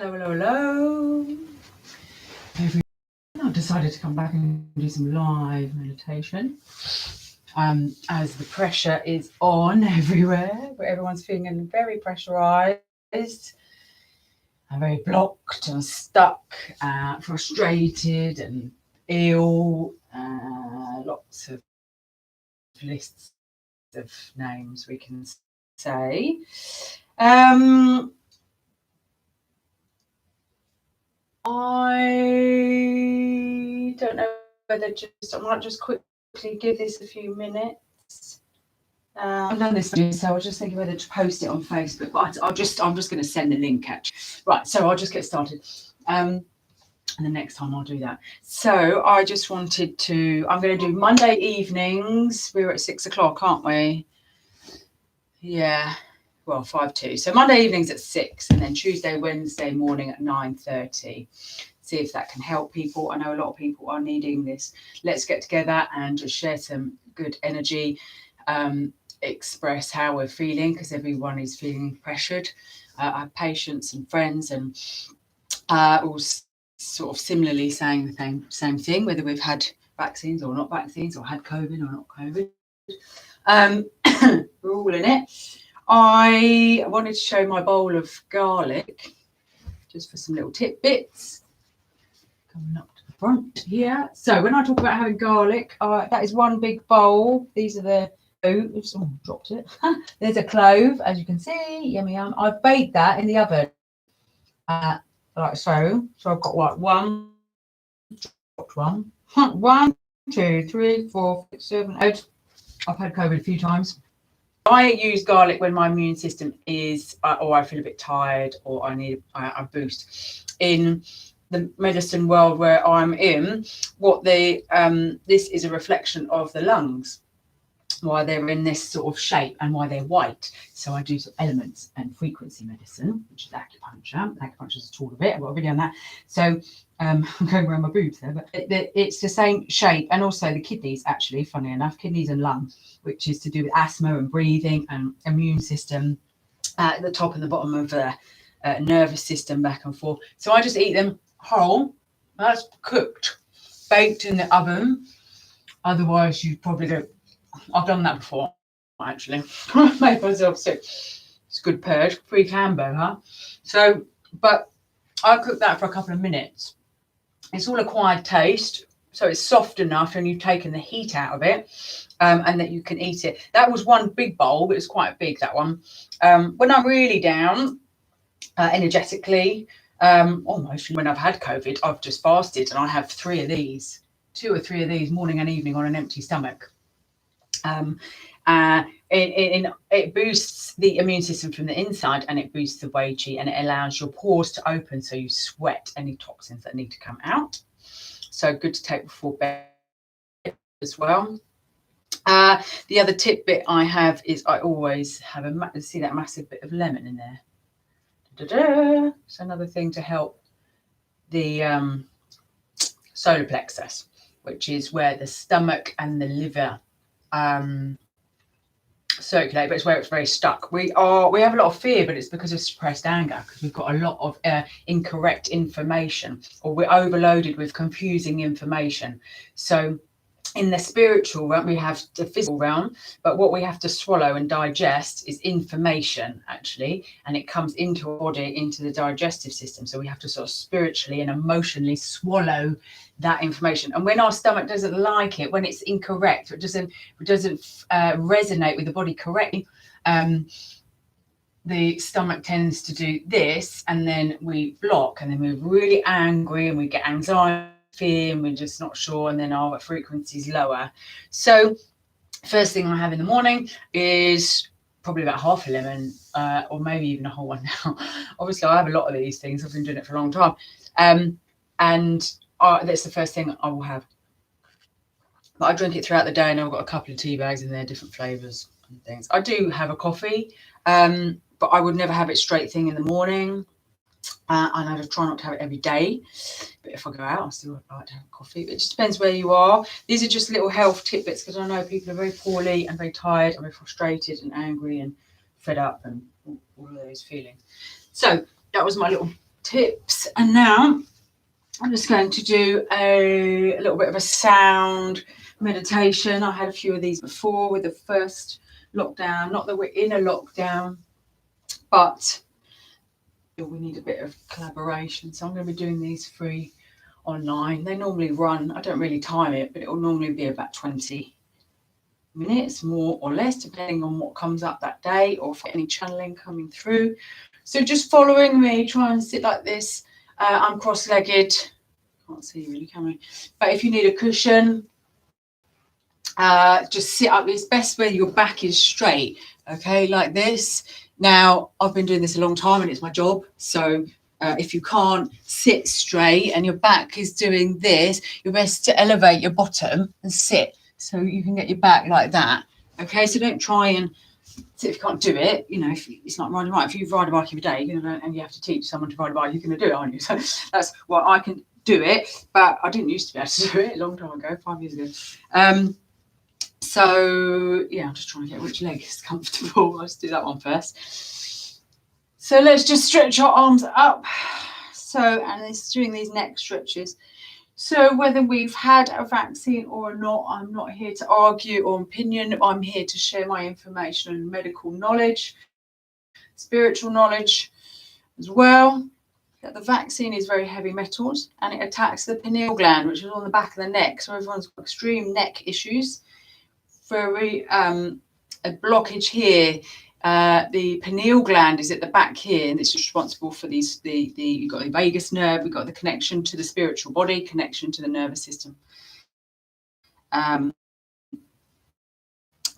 Hello. Everyone, I've decided to come back and do some live meditation. As the pressure is on everywhere, but everyone's feeling very pressurized and very blocked and stuck, frustrated and ill. Lots of lists of names we can say. I don't know whether I might just quickly give this a few minutes. I've done this, so I was just thinking whether to post it on Facebook, but I'm just going to send the link actually. Right, so I'll just get started. And the next time I'll do that. So I just wanted to, I'm going to do Monday evenings. We're at 6 o'clock, aren't we? Yeah. Well, 5-2. So Monday evenings at 6, and then Tuesday, Wednesday morning at 9:30. See if that can help people. I know a lot of people are needing this. Let's get together and just share some good energy, express how we're feeling, because everyone is feeling pressured. I have patients and friends and all sort of similarly saying the same thing, whether we've had vaccines or not vaccines, or had COVID or not COVID. We're all in it. I wanted to show my bowl of garlic, just for some little tidbits. Coming up to the front here. So when I talk about having garlic, that is one big bowl. These are the cloves. Oh, dropped it. There's a clove, as you can see. Yummy yum. I've baked that in the oven, like so. So I've got what? 1, 2, 3, 4, 5, 6, 7, 8. I've had COVID a few times. I use garlic when my immune system is, or I feel a bit tired, or I need a boost. In the medicine world where I'm in, this is a reflection of the lungs, why they're in this sort of shape and why they're white. So I do some elements and frequency medicine, which is acupuncture. Acupuncture is a tool of it. I've got a video on that. So I'm going around my boobs there, but it's the same shape, and also the kidneys, actually, funny enough, kidneys and lung, which is to do with asthma and breathing and immune system at the top and the bottom of the nervous system, back and forth. So I just eat them whole. That's cooked, baked in the oven. Otherwise, you probably don't. I've done that before, actually. Made myself sick. It's a good purge, free cambo, huh? So, but I cooked that for a couple of minutes. It's all acquired taste, so it's soft enough, and you've taken the heat out of it, and that you can eat it. That was one big bowl, but it's quite big, that one. When I'm really down energetically, almost when I've had COVID, I've just fasted, and I have 2 or 3 of these, morning and evening, on an empty stomach. It boosts the immune system from the inside, and it boosts the Wei Qi, and it allows your pores to open, so you sweat any toxins that need to come out. So good to take before bed as well. The other tidbit I have is I always have see that massive bit of lemon in there. It's another thing to help the solar plexus, which is where the stomach and the liver circulate, but it's where it's very stuck. We have a lot of fear, but it's because of suppressed anger, because we've got a lot of incorrect information, or we're overloaded with confusing information. So in the spiritual realm, we have the physical realm, but what we have to swallow and digest is information, actually, and it comes into our body, into the digestive system. So we have to sort of spiritually and emotionally swallow that information. And when our stomach doesn't like it, when it's incorrect, it doesn't resonate with the body correctly, the stomach tends to do this, and then we block, and then we're really angry, and we get anxiety, fear, and we're just not sure, and then our frequency is lower. So first thing I have in the morning is probably about half a lemon, or maybe even a whole one now. Obviously I have a lot of these things, I've been doing it for a long time, and that's the first thing I will have. But I drink it throughout the day, and I've got a couple of tea bags in there, different flavors and things. I do have a coffee, but I would never have it straight thing in the morning, and I try not to have it every day. But if I go out, I still like to have coffee. It just depends where you are. These are just little health tidbits, because I know people are very poorly and very tired and very frustrated and angry and fed up and all of those feelings. So that was my little tips. And now I'm just going to do a little bit of a sound meditation. I had a few of these before with the first lockdown. Not that we're in a lockdown, but we need a bit of collaboration. So I'm going to be doing these free online. They normally run, I don't really time it, but it will normally be about 20 minutes, more or less, depending on what comes up that day or for any channeling coming through. So just following me, try and sit like this. I'm cross-legged. Can't see really, can we? But if you need a cushion, just sit up. It's best where your back is straight, okay, like this. Now, I've been doing this a long time and it's my job. So if you can't sit straight and your back is doing this, you're best to elevate your bottom and sit so you can get your back like that. Okay, so don't try and sit if you can't do it. You know, if it's not riding a bike. If you ride a bike every day, you're gonna, and you have to teach someone to ride a bike, you're going to do it, aren't you? So that's what I can do it, but I didn't used to be able to do it a long time ago, 5 years ago. So yeah, I'm just trying to get which leg is comfortable. Let's do that one first. So let's just stretch our arms up. So, and it's doing these neck stretches. So whether we've had a vaccine or not, I'm not here to argue or opinion. I'm here to share my information and medical knowledge, spiritual knowledge as well. That the vaccine is very heavy metals and it attacks the pineal gland, which is on the back of the neck. So everyone's got extreme neck issues. Very a blockage here. The pineal gland is at the back here, and it's responsible for these. You've got the vagus nerve, we've got the connection to the spiritual body, connection to the nervous system,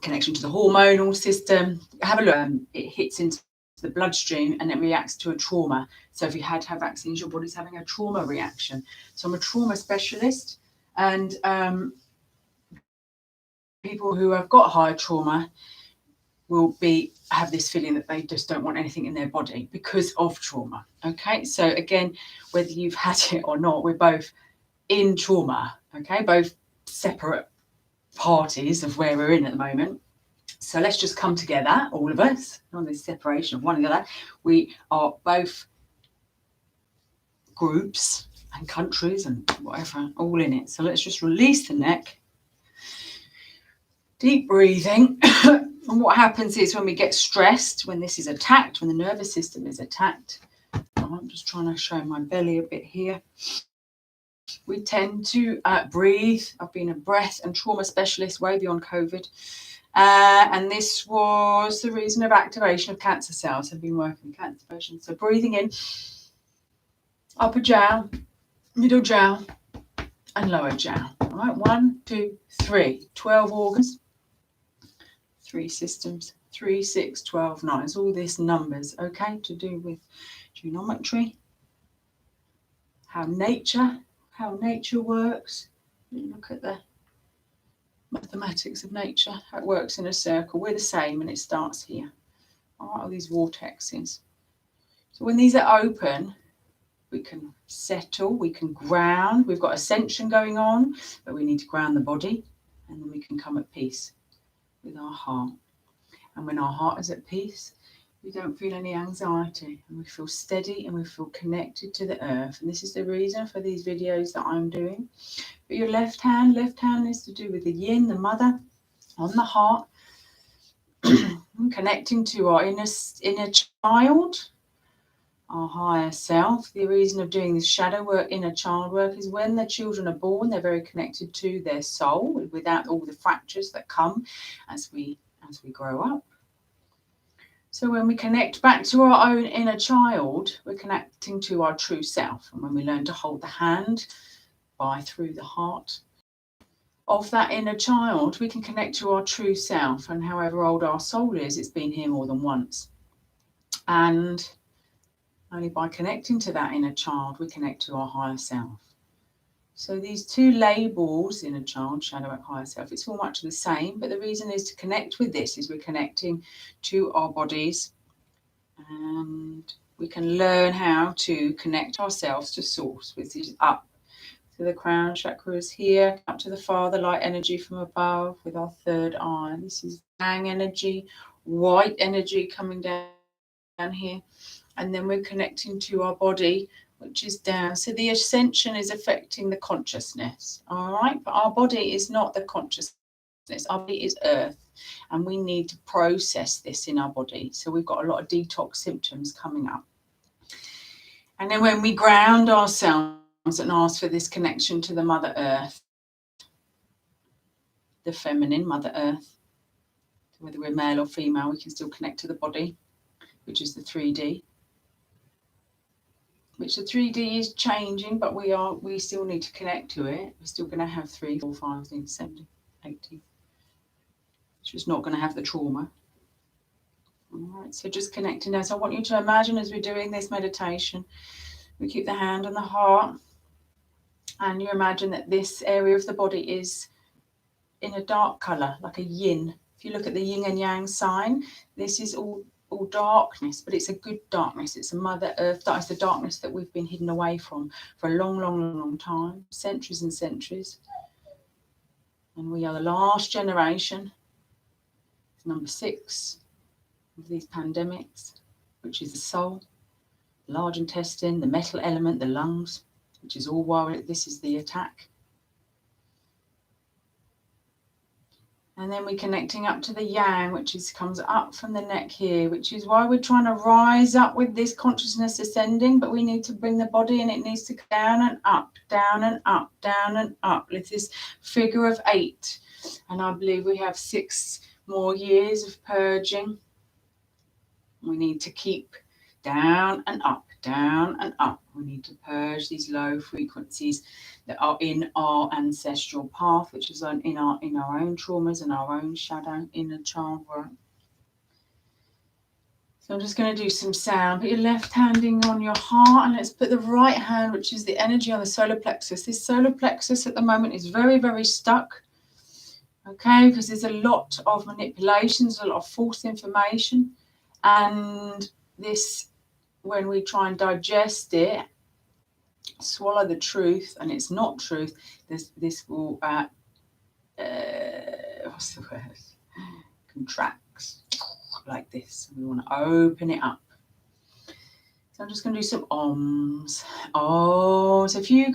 connection to the hormonal system. Have a look. It hits into the bloodstream and it reacts to a trauma. So if you had to have vaccines, your body's having a trauma reaction. So I'm a trauma specialist, and people who have got high trauma will have this feeling that they just don't want anything in their body because of trauma. Okay, so again, whether you've had it or not, we're both in trauma. Okay, both separate parties of where we're in at the moment. So let's just come together, all of us, on this separation of one another. We are both groups and countries and whatever, all in it. So let's just release the neck. Deep breathing. And what happens is when we get stressed, when this is attacked, when the nervous system is attacked, I'm just trying to show my belly a bit here. We tend to breathe. I've been a breath and trauma specialist way beyond COVID. And this was the reason of activation of cancer cells. I've been working with cancer patients. So breathing in, upper jaw, middle jaw, and lower jaw. All right, 1, 2, 3, 12 organs. 3 systems, 3, 6, 12, 9. It's all these numbers, okay, to do with geometry, how nature works. Look at the mathematics of nature, how it works in a circle. We're the same, and it starts here. All right, all these vortexes. So when these are open, we can settle, we can ground. We've got ascension going on, but we need to ground the body, and then we can come at peace with our heart. And when our heart is at peace, we don't feel any anxiety, and we feel steady, and we feel connected to the earth. And this is the reason for these videos that I'm doing. But your left hand is to do with the yin, the mother, on the heart, connecting to our inner child, our higher self. The reason of doing this shadow work, inner child work, is when the children are born, they're very connected to their soul without all the fractures that come as we grow up. So when we connect back to our own inner child, we're connecting to our true self. And when we learn to hold the hand through the heart of that inner child, we can connect to our true self. And however old our soul is, it's been here more than once. And only by connecting to that inner child, we connect to our higher self. So these two labels, inner child, shadow, and higher self, it's all much the same. But the reason is to connect with this is we're connecting to our bodies, and we can learn how to connect ourselves to source, which is up to the crown chakra is here, up to the father light energy from above with our third eye. This is yang energy, white energy coming down here. And then we're connecting to our body, which is down. So the ascension is affecting the consciousness, all right? But our body is not the consciousness. Our body is earth, and we need to process this in our body. So we've got a lot of detox symptoms coming up. And then when we ground ourselves and ask for this connection to the Mother Earth, the feminine Mother Earth, whether we're male or female, we can still connect to the body, which is the 3D. Which the 3D is changing, but we still need to connect to it. We're still going to have 3, 4, 5, 6, 7, 80. It's just not going to have the trauma. All right, so just connecting now. So I want you to imagine as we're doing this meditation, we keep the hand on the heart, and you imagine that this area of the body is in a dark colour, like a yin. If you look at the yin and yang sign, this is all darkness, but it's a good darkness. It's a Mother Earth. That is the darkness that we've been hidden away from for a long time, centuries and centuries. And we are the last generation, number 6 of these pandemics, which is the soul, the large intestine, the metal element, the lungs, which is all why this is the attack. And then we're connecting up to the yang, which comes up from the neck here, which is why we're trying to rise up with this consciousness ascending, but we need to bring the body and it needs to go down and up, down and up, down and up. It's this figure of 8. And I believe we have 6 more years of purging. We need to keep down and up, down and up. We need to purge these low frequencies that are in our ancestral path, which is in our own traumas and our own shadow inner child work. So I'm just going to do some sound. Put your left handing on your heart, and let's put the right hand, which is the energy, on the solar plexus. This solar plexus at the moment is very, very stuck. Okay, because there's a lot of manipulations, a lot of false information, and this, when we try and digest it, swallow the truth, and it's not truth, this will what's the word, contracts like this. We want to open it up. So I'm just going to do some ohms. Oh, so if you're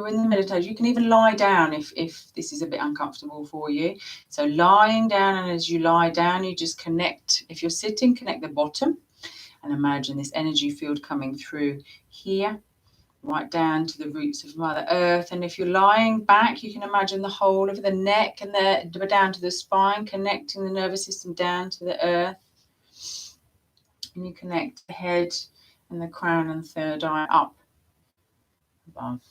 in the meditation, you can even lie down if this is a bit uncomfortable for you. So lying down, and as you lie down, you just connect. If you're sitting, connect the bottom, and imagine this energy field coming through here, right down to the roots of Mother Earth. And if you're lying back, you can imagine the whole of the neck and down to the spine, connecting the nervous system down to the earth. And you connect the head and the crown and third eye up above.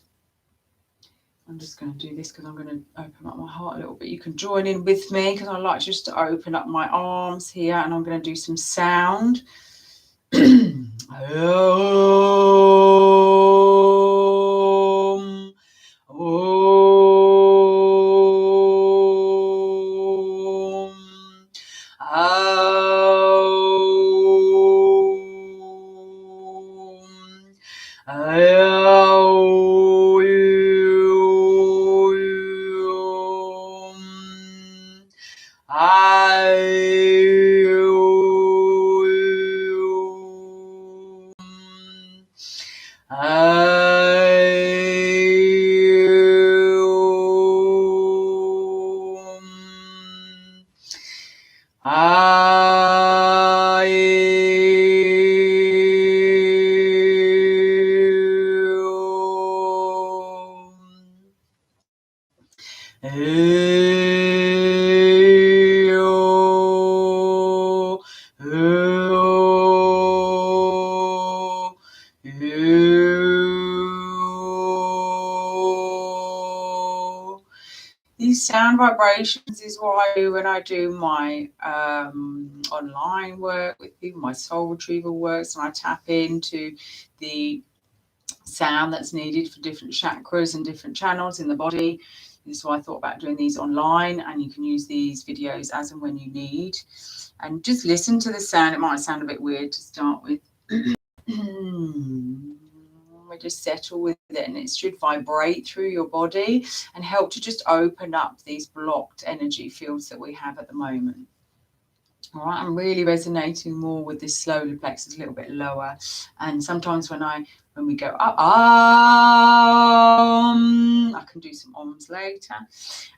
I'm just going to do this because I'm going to open up my heart a little bit. You can join in with me because I like just to open up my arms here, and I'm going to do some sound. These sound vibrations is what I do when I do my online work with people, my soul retrieval works, and I tap into the sound that's needed for different chakras and different channels in the body. This is why I thought about doing these online, and you can use these videos as and when you need. And just listen to the sound. It might sound a bit weird to start with. We just settle with it, and it should vibrate through your body and help to just open up these blocked energy fields that we have at the moment. All right, I'm really resonating more with this solar plexus, a little bit lower. And sometimes when we go up, I can do some ums later.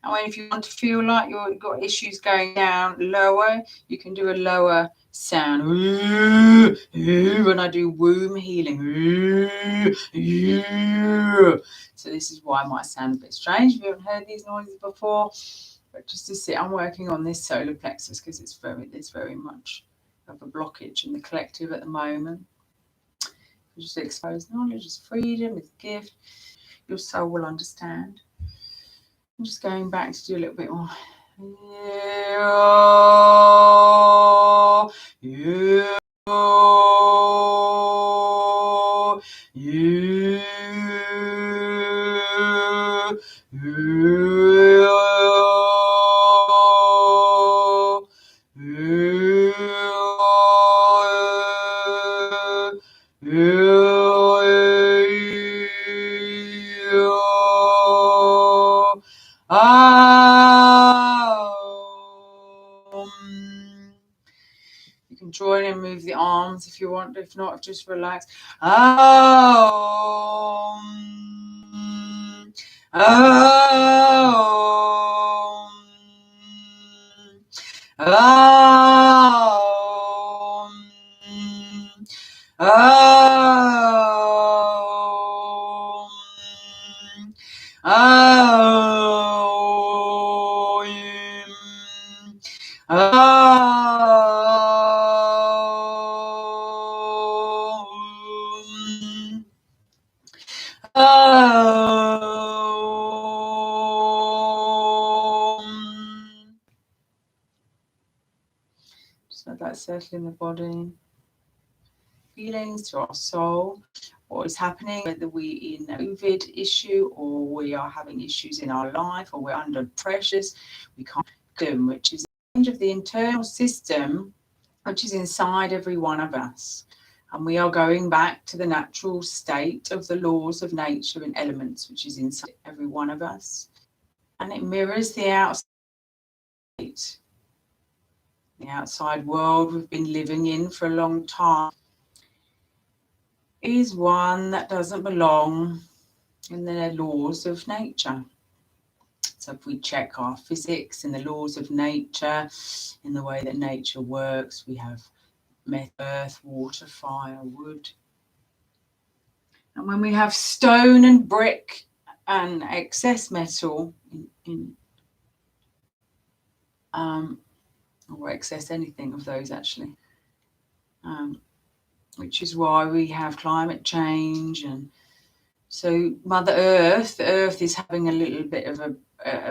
And if you want to feel like you've got issues going down lower, you can do a lower sound. When I do womb healing. So this is why I might sound a bit strange if you haven't heard these noises before. But just to see, I'm working on this solar plexus because there's very much of a blockage in the collective at the moment. Just expose knowledge is freedom, it's gift. Your soul will understand. I'm just going back to do a little bit more. You can join and move the arms if you want. If not, just relax. Just let that settle in the body. Feelings to our soul, what is happening, whether we're in a COVID issue or we are having issues in our life or we're under pressures, we can't do, which is the change of the internal system, which is inside every one of us. And we are going back to the natural state of the laws of nature and elements, which is inside every one of us. And it mirrors the outside. The outside world we've been living in for a long time is one that doesn't belong in the laws of nature. So if we check our physics and the laws of nature, in the way that nature works, we have earth, water, fire, wood. And when we have stone and brick and excess metal or excess anything of those actually, which is why we have climate change. And so Mother Earth, the Earth is having a little bit of a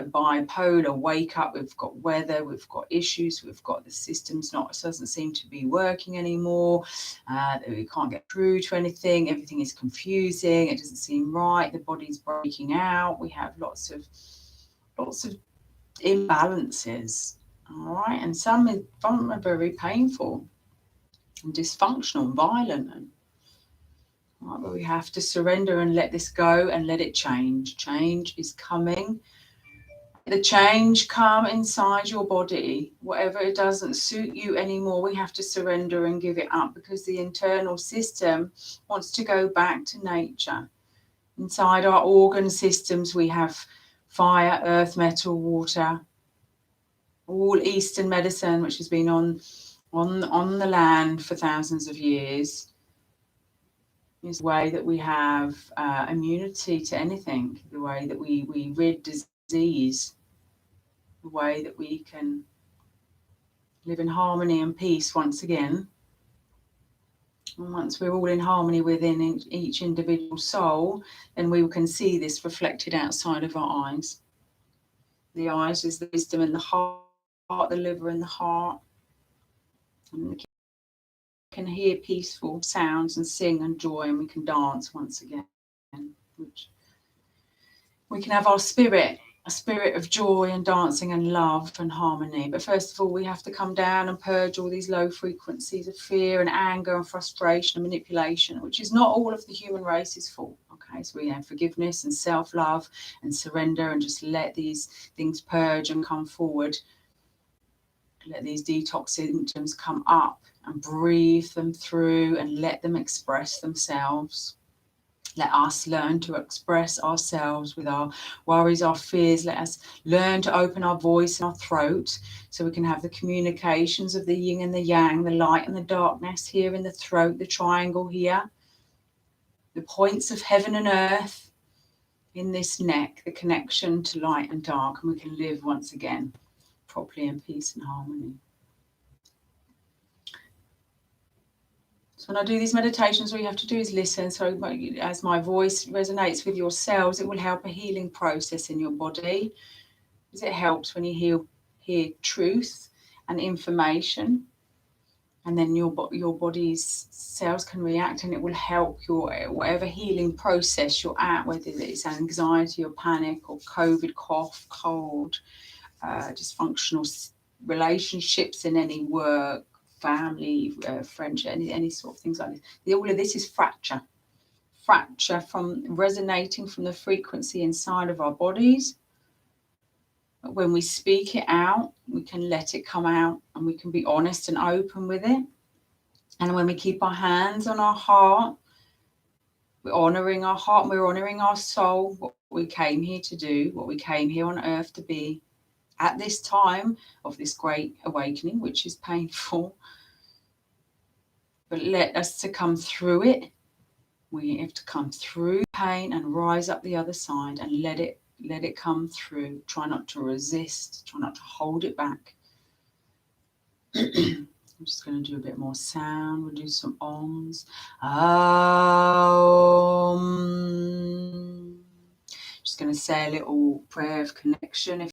bipolar wake up. We've got weather, we've got issues, we've got the systems doesn't seem to be working anymore. We can't get through to anything. Everything is confusing. It doesn't seem right. The body's breaking out. We have lots of imbalances. All right, and some are very painful and dysfunctional and violent. Right, but we have to surrender and let this go and let it change. Change is coming. The change come inside your body. Whatever it doesn't suit you anymore, we have to surrender and give it up because the internal system wants to go back to nature. Inside our organ systems, we have fire, earth, metal, water, all Eastern medicine, which has been on the land for thousands of years. Is the way that we have immunity to anything, the way that we rid disease, the way that we can live in harmony and peace once again. And once we're all in harmony within each individual soul, then we can see this reflected outside of our eyes. The eyes is the wisdom in the heart, the liver in the heart. And we can hear peaceful sounds and sing and joy, and we can dance once again. Which we can have our spirit, a spirit of joy and dancing and love and harmony. But first of all, we have to come down and purge all these low frequencies of fear and anger and frustration and manipulation, which is not all of the human race's fault. Okay, so we have forgiveness and self-love and surrender and just let these things purge and come forward. Let these detox symptoms come up and breathe them through and let them express themselves. Let us learn to express ourselves with our worries, our fears. Let us learn to open our voice and our throat so we can have the communications of the yin and the yang, the light and the darkness here in the throat, the triangle here, the points of heaven and earth in this neck, the connection to light and dark, and we can live once again properly in peace and harmony. So when I do these meditations, all you have to do is listen. So as my voice resonates with your cells, it will help a healing process in your body. Because it helps when you hear truth and information, and then your body's cells can react, and it will help your whatever healing process you're at, whether it's anxiety or panic or COVID, cough, cold, dysfunctional relationships in any work, family, friendship, any sort of things like this. All of this is fracture from resonating from the frequency inside of our bodies. But when we speak it out, we can let it come out, and we can be honest and open with it. And when we keep our hands on our heart, we're honoring our heart, and we're honoring our soul, what we came here to do, what we came here on earth to be at this time of this great awakening, which is painful. But let us to come through it. We have to come through pain and rise up the other side and let it come through. Try not to resist. Try not to hold it back. I'm just going to do a bit more sound. We'll do some ohms. Just going to say a little prayer of connection.